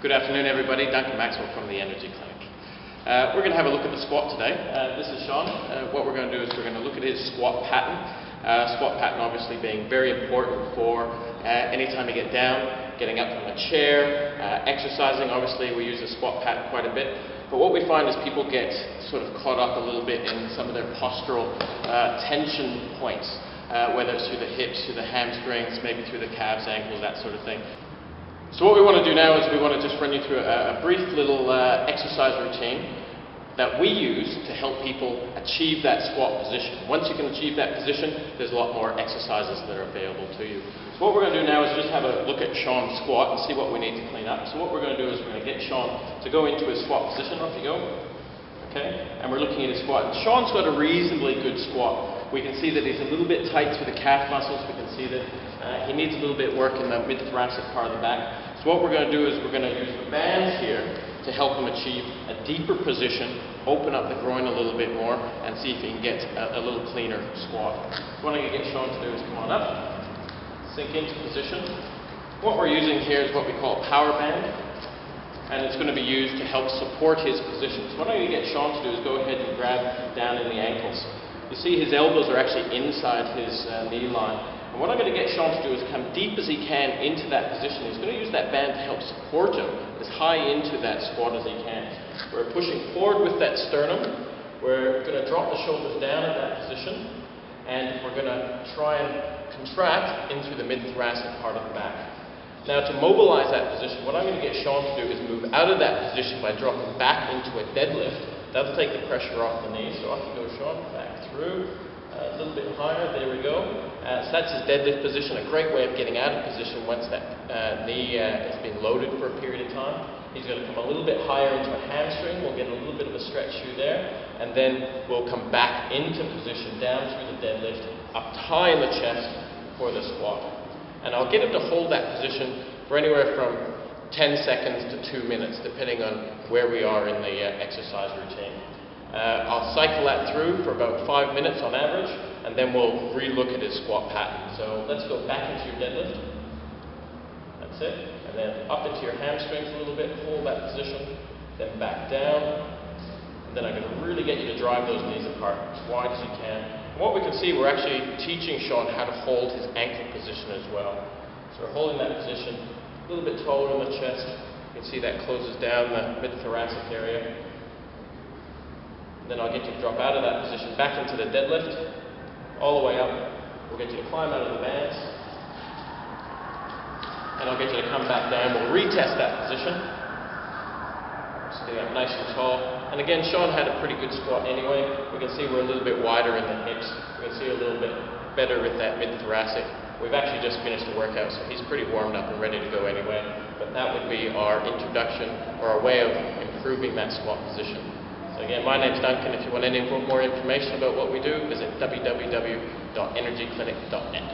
Good afternoon, everybody. Duncan Maxwell from the Energy Clinic. We're going to have a look at the squat today. This is Sean. What we're going to do is we're going to look at his squat pattern. Squat pattern obviously being very important for anytime you get down, getting up from a chair, exercising. Obviously we use the squat pattern quite a bit. But what we find is people get sort of caught up a little bit in some of their postural tension points, whether it's through the hips, through the hamstrings, maybe through the calves, ankles, that sort of thing. So what we want to do now is we want to just run you through a brief little exercise routine that we use to help people achieve that squat position. Once you can achieve that position, there's a lot more exercises that are available to you. So what we're going to do now is just have a look at Sean's squat and see what we need to clean up. So what we're going to do is we're going to get Sean to go into his squat position. Off you go. Okay, and we're looking at his squat. Sean's got a reasonably good squat. We can see that he's a little bit tight through the calf muscles. We can see that he needs a little bit work in the mid-thoracic part of the back. So what we're going to do is we're going to use the bands here to help him achieve a deeper position, open up the groin a little bit more, and see if he can get a little cleaner squat. So what I'm going to get Sean to do is come on up, sink into position. What we're using here is what we call a power band, and it's going to be used to help support his position. So what I'm going to get Sean to do is go ahead and grab down in the ankles. You see his elbows are actually inside his knee line. And what I'm going to get Sean to do is come deep as he can into that position. He's going to use that band to help support him as high into that squat as he can. We're pushing forward with that sternum. We're going to drop the shoulders down in that position. And we're going to try and contract into the mid-thoracic part of the back. Now to mobilize that position, what I'm going to get Sean to do is move out of that position by dropping back into a deadlift. That'll take the pressure off the knee. So off you go, Sean, back through. A little bit higher, there we go. So that's his deadlift position, a great way of getting out of position once that knee has been loaded for a period of time. He's going to come a little bit higher into a hamstring, we'll get a little bit of a stretch through there, and then we'll come back into position, down through the deadlift, up high in the chest for the squat. And I'll get him to hold that position for anywhere from 10 seconds to 2 minutes, depending on where we are in the exercise routine. I'll cycle that through for about 5 minutes on average, and then we'll re-look at his squat pattern. So let's go back into your deadlift. That's it. And then up into your hamstrings a little bit, hold that position, then back down. And then I'm going to really get you to drive those knees apart as wide as you can. And what we can see, we're actually teaching Sean how to hold his ankle position as well. So we're holding that position a little bit taller in the chest. You can see that closes down the mid-thoracic area. Then I'll get you to drop out of that position back into the deadlift, all the way up. We'll get you to climb out of the bands. And I'll get you to come back down. We'll retest that position. Sitting up nice and tall. And again, Sean had a pretty good squat anyway. We can see we're a little bit wider in the hips. We can see a little bit better with that mid-thoracic. We've actually just finished the workout, so he's pretty warmed up and ready to go anyway. But that would be our introduction, or our way of improving that squat position. So again, my name's Duncan. If you want any more information about what we do, visit www.energyclinic.net.